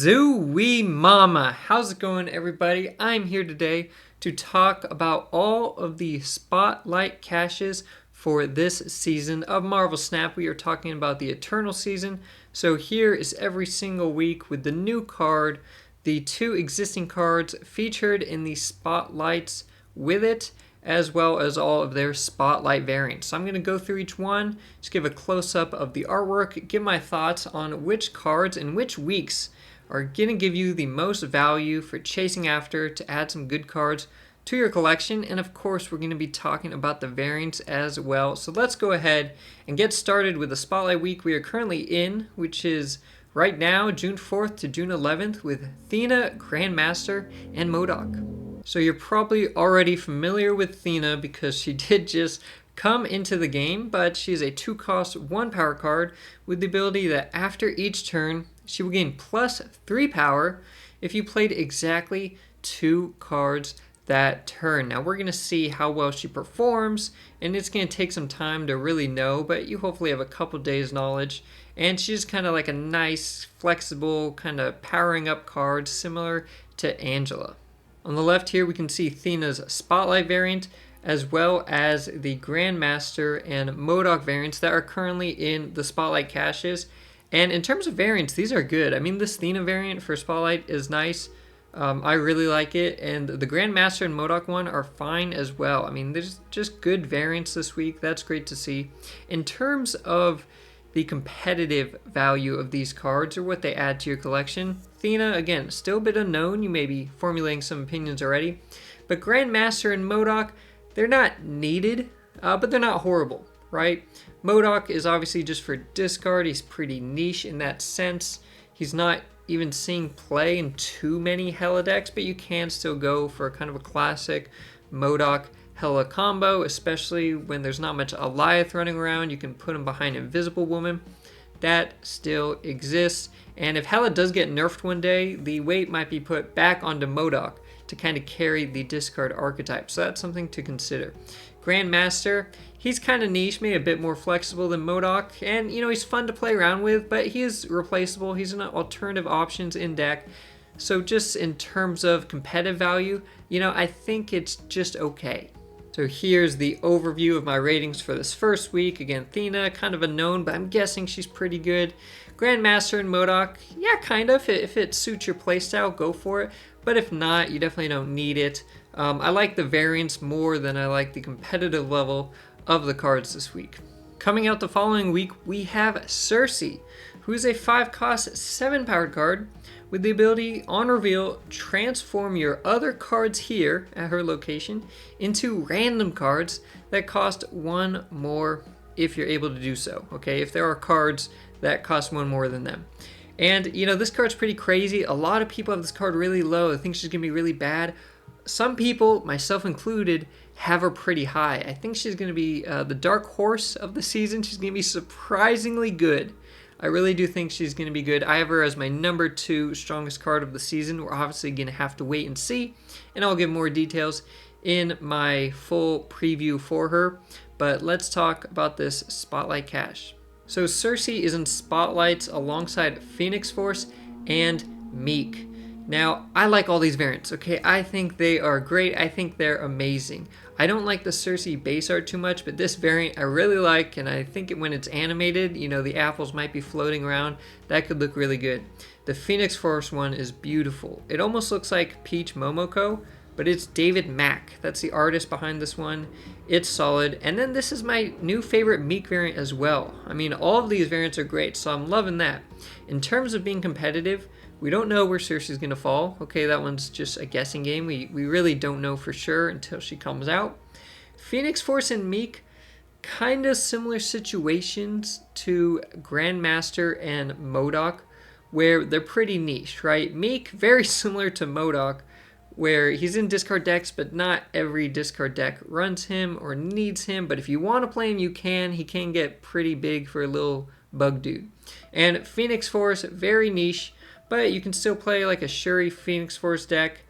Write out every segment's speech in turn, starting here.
Zooey Mama, how's it going, everybody? I'm here today to talk about all of the spotlight caches for this season of Marvel Snap. We are talking about the Eternal season. So here is every single week with the new card, the two existing cards featured in the spotlights with it, as well as all of their spotlight variants. So I'm going to go through each one, just give a close-up of the artwork, give my thoughts on which cards and which weeks are going to give you the most value for chasing after to add some good cards to your collection. And of course, we're going to be talking about the variants as well. So let's go ahead and get started with the Spotlight Week we are currently in, which is right now, June 4th to June 11th, with Thena, Grandmaster, and MODOK. So you're probably already familiar with Thena because she did just come into the game, but she's a 2-cost 1 power card with the ability that after each turn, she will gain plus 3 power if you played exactly 2 cards that turn. Now we're going to see how well she performs, and it's going to take some time to really know, but you hopefully have a couple days knowledge. And she's kind of like a nice, flexible, kind of powering up card similar to Angela. On the left here, we can see Thena's Spotlight variant, as well as the Grandmaster and MODOK variants that are currently in the Spotlight caches. And in terms of variants, these are good. I mean, this Thena variant for Spotlight is nice. I really like it. And the Grandmaster and MODOK one are fine as well. I mean, there's just good variants this week. That's great to see. In terms of the competitive value of these cards or what they add to your collection, Thena, again, still a bit unknown. You may be formulating some opinions already. But Grandmaster and MODOK, they're not needed, but they're not horrible, right? MODOK is obviously just for discard. He's pretty niche in that sense. He's not even seeing play in too many Hela decks, but you can still go for kind of a classic MODOK Hela combo, especially when there's not much Alioth running around. You can put him behind Invisible Woman. That still exists. And if Hela does get nerfed one day, the weight might be put back onto MODOK to kind of carry the discard archetype. So that's something to consider. Grandmaster, he's kind of niche, maybe a bit more flexible than MODOK, and he's fun to play around with, but he is replaceable. He's an alternative options in deck. So just in terms of competitive value, I think it's just okay. So here's the overview of my ratings for this first week. Again, Thena, kind of unknown, but I'm guessing she's pretty good. Grandmaster and MODOK, yeah, kind of. If it suits your playstyle, go for it. But if not, you definitely don't need it. I like the variants more than I like the competitive level of the cards this week. Coming out the following week, we have Circe, who's a 5-cost 7-powered card with the ability, on reveal, transform your other cards here at her location into random cards that cost 1 more if you're able to do so, okay? If there are cards that cost 1 more than them. And, this card's pretty crazy. A lot of people have this card really low. I think she's going to be really bad. Some people, myself included, have her pretty high. I think she's going to be the dark horse of the season. She's going to be surprisingly good. I really do think she's going to be good. I have her as my number 2 strongest card of the season. We're obviously going to have to wait and see, and I'll give more details in my full preview for her. But let's talk about this Spotlight cache. So Circe is in Spotlights alongside Phoenix Force and Meek. Now, I like all these variants, okay? I think they are great. I think they're amazing. I don't like the Circe base art too much, but this variant I really like, and I think when it's animated, the apples might be floating around. That could look really good. The Phoenix Force one is beautiful. It almost looks like Peach Momoko, but it's David Mack. That's the artist behind this one. It's solid. And then this is my new favorite Meek variant as well. I mean, all of these variants are great, so I'm loving that. In terms of being competitive, we don't know where Circe is going to fall. Okay, that one's just a guessing game. We really don't know for sure until she comes out. Phoenix Force and Meek, kind of similar situations to Grandmaster and MODOK, where they're pretty niche, right? Meek, very similar to MODOK, where he's in discard decks, but not every discard deck runs him or needs him. But if you want to play him, you can. He can get pretty big for a little bug dude. And Phoenix Force, very niche, but you can still play like a Shuri Phoenix Force deck,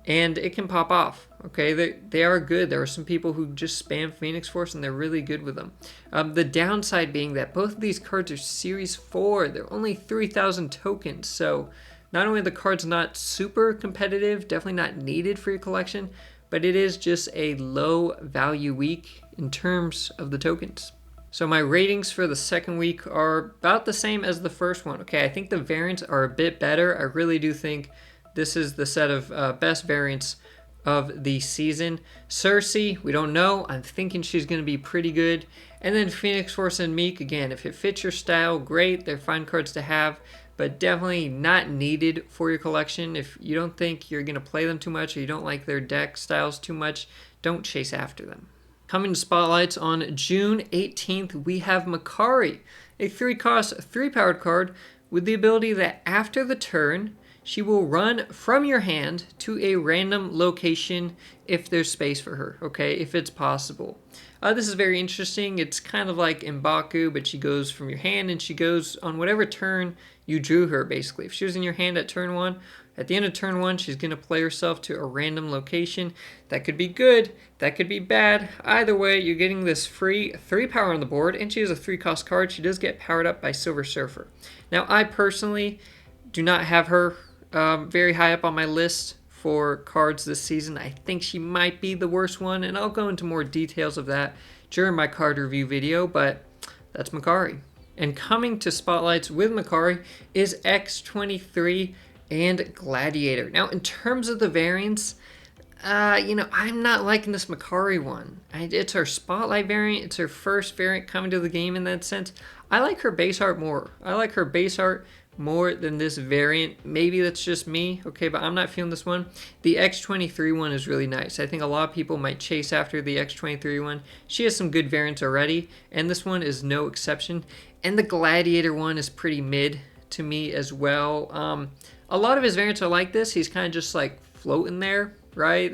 and it can pop off. Okay, they are good. There are some people who just spam Phoenix Force, and they're really good with them. The downside being that both of these cards are Series 4. They're only 3,000 tokens, so not only the card's not super competitive, definitely not needed for your collection, but it is just a low value week in terms of the tokens. So my ratings for the second week are about the same as the first one. Okay, I think the variants are a bit better. I really do think this is the set of best variants of the season. Cersei, we don't know. I'm thinking she's going to be pretty good. And then Phoenix Force and Meek, again, if it fits your style, great. They're fine cards to have, but definitely not needed for your collection. If you don't think you're going to play them too much or you don't like their deck styles too much, don't chase after them. Coming to Spotlights on June 18th, we have Makari, a 3-cost, 3-powered card with the ability that after the turn, she will run from your hand to a random location if there's space for her, okay, if it's possible. This is very interesting. It's kind of like M'Baku, but she goes from your hand and she goes on whatever turn you drew her, basically. If she was in your hand at turn 1, at the end of turn 1, she's going to play herself to a random location. That could be good, that could be bad. Either way, you're getting this free 3 power on the board, and she is a 3-cost card. She does get powered up by Silver Surfer. Now, I personally do not have her very high up on my list for cards this season. I think she might be the worst one, and I'll go into more details of that during my card review video, but that's Makari. And coming to Spotlights with Makari is X23 and Gladiator. Now, in terms of the variants, I'm not liking this Makari one. It's her Spotlight variant. It's her first variant coming to the game in that sense. I like her base art more. I like her base art more than this variant. Maybe that's just me, okay, but I'm not feeling this one. The X23 one is really nice. I think a lot of people might chase after the X23 one. She has some good variants already, and this one is no exception. And the Gladiator one is pretty mid to me as well. A lot of his variants are like this. He's kind of just like floating there, right?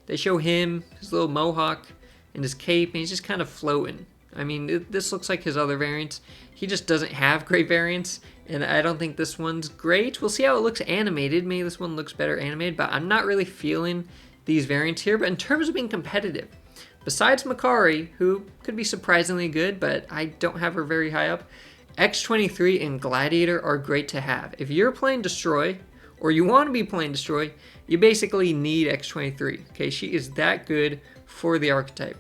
They show him, his little mohawk and his cape, and he's just kind of floating. I mean, this looks like his other variants. He just doesn't have great variants, and I don't think this one's great. We'll see how it looks animated. Maybe this one looks better animated, but I'm not really feeling these variants here. But in terms of being competitive, besides Makari, who could be surprisingly good, but I don't have her very high up, X23 and Gladiator are great to have. If you're playing Destroy, or you want to be playing Destroy, you basically need X23. Okay, she is that good for the archetype.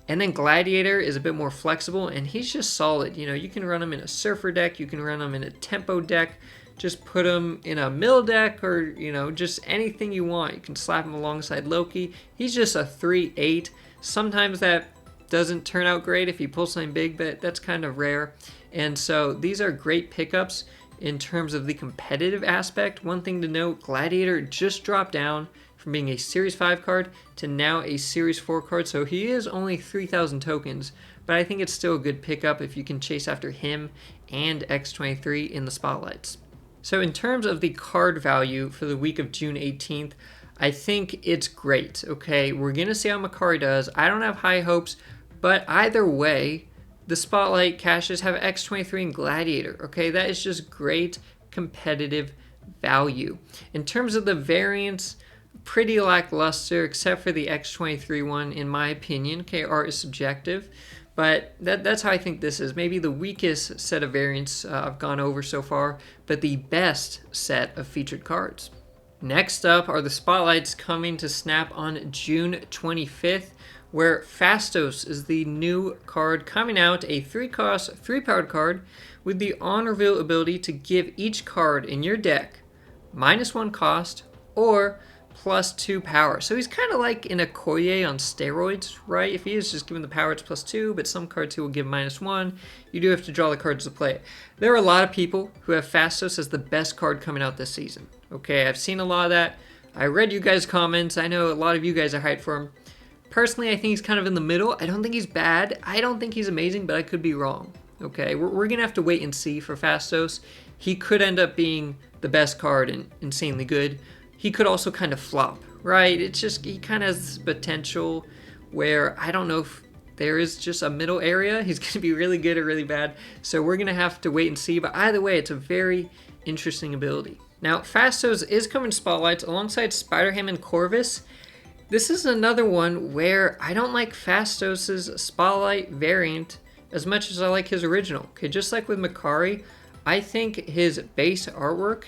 And then Gladiator is a bit more flexible, and he's just solid. You know, you can run him in a Surfer deck, you can run him in a Tempo deck, just put him in a Mill deck, or, you know, just anything you want. You can slap him alongside Loki. He's just a 3/8. Sometimes that doesn't turn out great if you pull something big, but that's kind of rare. And so these are great pickups in terms of the competitive aspect. One thing to note, Gladiator just dropped down from being a Series 5 card to now a Series 4 card, so he is only 3,000 tokens, but I think it's still a good pickup if you can chase after him and X23 in the Spotlights. So in terms of the card value for the week of June 18th, I think it's great, okay? We're going to see how Makari does. I don't have high hopes, but either way, the Spotlight caches have X23 and Gladiator, okay? That is just great competitive value. In terms of the variants, pretty lackluster, except for the X23 one, in my opinion. Okay, art is subjective, but that's how I think this is. Maybe the weakest set of variants I've gone over so far, but the best set of featured cards. Next up are the Spotlights coming to Snap on June 25th, where Phastos is the new card coming out, a 3-cost, 3-powered card with the on reveal ability to give each card in your deck -1 cost or +2 power. So he's kind of like an Okoye on steroids, right? If he is just given the power, it's +2, but some cards he will give -1. You do have to draw the cards to play it. There are a lot of people who have Phastos as the best card coming out this season. Okay, I've seen a lot of that. I read you guys' comments. I know a lot of you guys are hyped for him. Personally, I think he's kind of in the middle. I don't think he's bad. I don't think he's amazing, but I could be wrong. Okay, we're going to have to wait and see for Phastos. He could end up being the best card and insanely good. He could also kind of flop, right? It's just, he kind of has potential where I don't know if there is just a middle area. He's going to be really good or really bad. So we're going to have to wait and see. But either way, it's a very interesting ability. Now, Phastos is coming to Spotlights alongside Spider-Ham and Corvus. This is another one where I don't like Phastos' Spotlight variant as much as I like his original. Okay, just like with Makari, I think his base artwork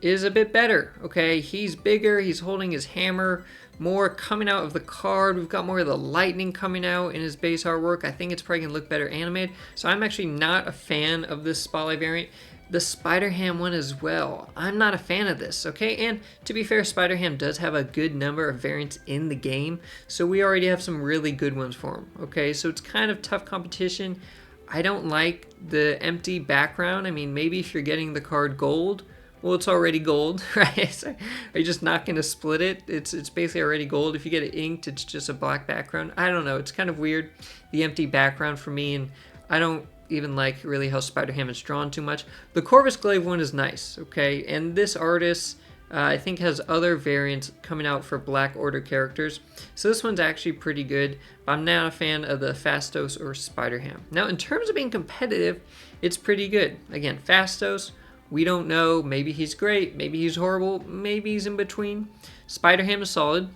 is a bit better, okay? He's bigger, he's holding his hammer more coming out of the card. We've got more of the lightning coming out in his base artwork. I think it's probably going to look better animated. So I'm actually not a fan of this Spotlight variant. The Spider-Ham one as well. I'm not a fan of this, okay? And to be fair, Spider-Ham does have a good number of variants in the game, so we already have some really good ones for him, okay? So it's kind of tough competition. I don't like the empty background. I mean, maybe if you're getting the card gold, well, it's already gold, right? So are you just not going to split it? It's basically already gold. If you get it inked, it's just a black background. I don't know. It's kind of weird, the empty background for me, and I don't even like really how Spider-Ham is drawn too much. The Corvus Glaive one is nice, okay? And this artist, I think, has other variants coming out for Black Order characters. So this one's actually pretty good. I'm not a fan of the Phastos or Spider-Ham. Now, in terms of being competitive, it's pretty good. Again, Phastos, we don't know. Maybe he's great. Maybe he's horrible. Maybe he's in between. Spider-Ham is solid.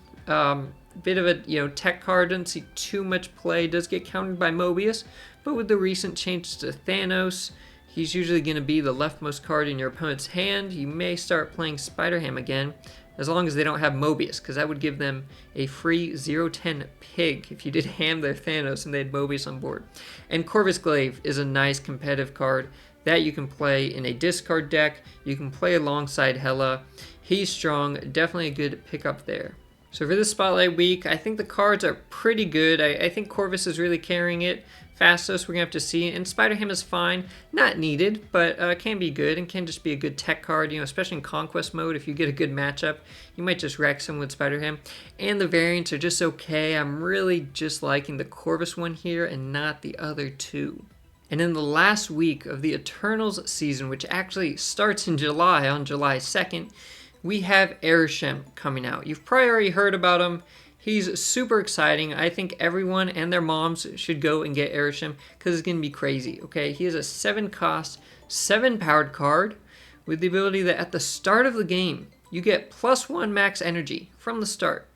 Bit of a tech card, doesn't see too much play, does get countered by Mobius, but with the recent changes to Thanos, he's usually going to be the leftmost card in your opponent's hand. You may start playing Spider-Ham again, as long as they don't have Mobius, because that would give them a free 0-10 pig if you did ham their Thanos and they had Mobius on board. And Corvus Glaive is a nice competitive card that you can play in a discard deck. You can play alongside Hela. He's strong, definitely a good pickup there. So for this Spotlight week, I think the cards are pretty good. I think Corvus is really carrying it. Phastos, we're going to have to see. And Spider-Ham is fine. Not needed, but can be good and can just be a good tech card, especially in Conquest mode. If you get a good matchup, you might just wreck someone with Spider-Ham. And the variants are just okay. I'm really just liking the Corvus one here and not the other two. And in the last week of the Eternals season, which actually starts in July, on July 2nd, we have Arishem coming out. You've probably already heard about him. He's super exciting. I think everyone and their moms should go and get Arishem because it's going to be crazy, okay? He is a 7-cost, 7-powered card with the ability that at the start of the game, you get +1 max energy from the start.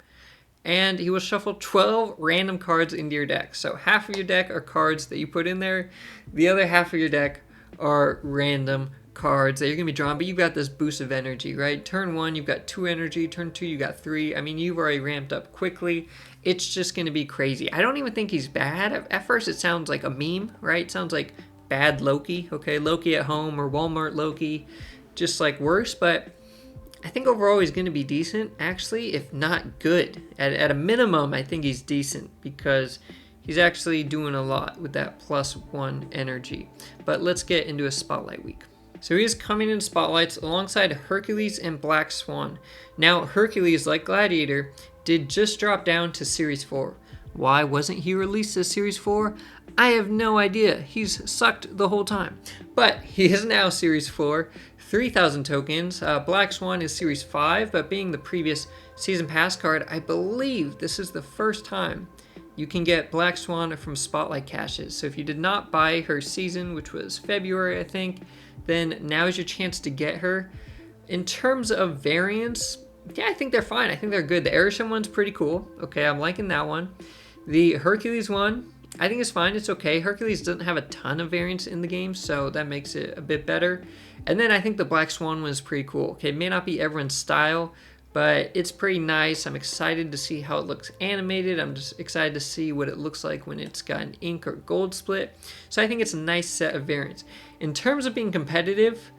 And he will shuffle 12 random cards into your deck. So half of your deck are cards that you put in there. The other half of your deck are random cards that you're going to be drawing, but you've got this boost of energy, right? Turn 1, you've got 2 energy. Turn 2, you got 3. I mean, you've already ramped up quickly. It's just going to be crazy. I don't even think he's bad. At first, it sounds like a meme, right? It sounds like bad Loki, okay? Loki at home or Walmart Loki, just like worse, but I think overall he's going to be decent, actually, if not good. At a minimum, I think he's decent because he's actually doing a lot with that +1 energy. But let's get into a Spotlight week. So he is coming in Spotlights alongside Hercules and Black Swan. Now, Hercules, like Gladiator, did just drop down to Series 4. Why wasn't he released as Series 4? I have no idea. He's sucked the whole time. But he is now Series 4, 3,000 tokens. Black Swan is Series 5, but being the previous Season Pass card, I believe this is the first time you can get Black Swan from Spotlight caches. So if you did not buy her season, which was February, I think, then now is your chance to get her. In terms of variants, yeah, I think they're fine. I think they're good. The Arishem one's pretty cool. Okay, I'm liking that one. The Hercules one, I think it's fine. It's okay. Hercules doesn't have a ton of variants in the game, so that makes it a bit better. And then I think the Black Swan one is pretty cool. Okay, it may not be everyone's style, but it's pretty nice. I'm excited to see how it looks animated. I'm just excited to see what it looks like when it's got an ink or gold split. So I think it's a nice set of variants. In terms of being competitive,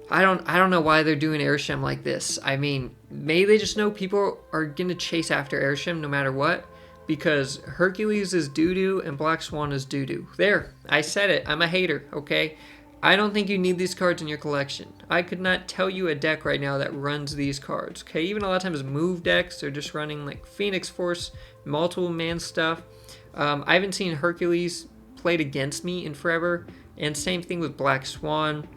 I don't know why they're doing Arishem like this. I mean, maybe they just know people are going to chase after Arishem no matter what, because Hercules is doo-doo and Black Swan is doo-doo. There, I said it. I'm a hater, okay? I don't think you need these cards in your collection. I could not tell you a deck right now that runs these cards, okay? Even a lot of times move decks, they're just running like Phoenix Force, multiple man stuff. I haven't seen Hercules played against me in forever, and same thing with Black Swan.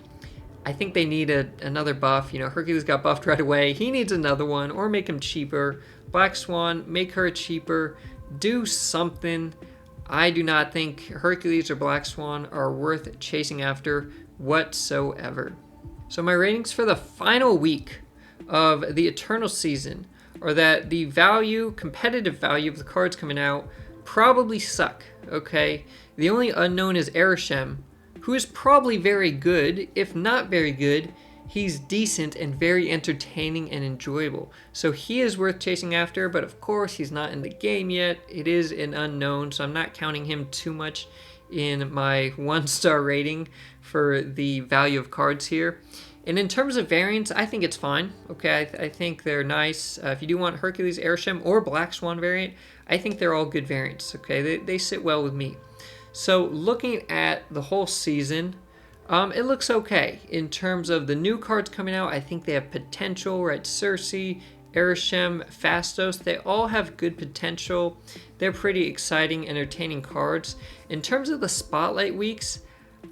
I think they need another buff. Hercules got buffed right away. He needs another one, or make him cheaper. Black Swan, make her cheaper. Do something. I do not think Hercules or Black Swan are worth chasing after whatsoever. So my ratings for the final week of the Eternal season are that the competitive value of the cards coming out probably suck, okay? The only unknown is Arishem, who is probably very good. If not very good, he's decent and very entertaining and enjoyable. So he is worth chasing after, but of course he's not in the game yet. It is an unknown, so I'm not counting him too much in my 1-star rating for the value of cards here. And in terms of variants, I think it's fine. Okay, I think they're nice. If you do want Hercules Airsham or Black Swan variant, I think they're all good variants. Okay, they sit well with me. So looking at the whole season, it looks okay. In terms of the new cards coming out, I think they have potential, right? Cersei, Arishem, Phastos, they all have good potential. They're pretty exciting, entertaining cards. In terms of the Spotlight weeks,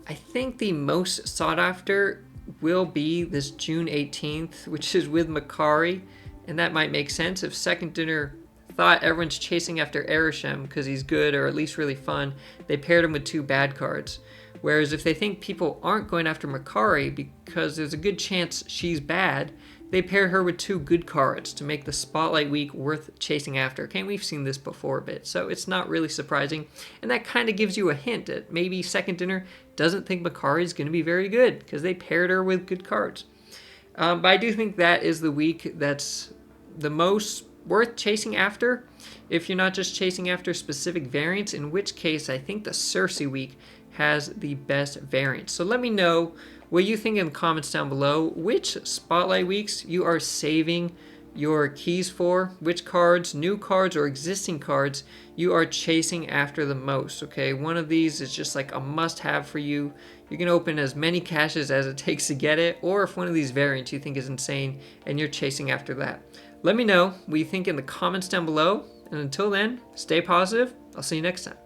I think the most sought after will be this June 18th, which is with Makari, and that might make sense. If Second Dinner thought everyone's chasing after Arishem because he's good or at least really fun, they paired him with 2 bad cards. Whereas if they think people aren't going after Makari because there's a good chance she's bad, they pair her with 2 good cards to make the Spotlight week worth chasing after. Okay, we've seen this before a bit, so it's not really surprising. And that kind of gives you a hint that maybe Second Dinner doesn't think Makari is going to be very good because they paired her with good cards. But I do think that is the week that's the most worth chasing after if you're not just chasing after specific variants, in which case I think the Cersei week has the best variants. So let me know what you think in the comments down below, which Spotlight weeks you are saving your keys for, which cards, new cards or existing cards, you are chasing after the most. Okay, one of these is just like a must-have for you. You can open as many caches as it takes to get it, or if one of these variants you think is insane and you're chasing after that. Let me know what you think in the comments down below, and until then, stay positive. I'll see you next time.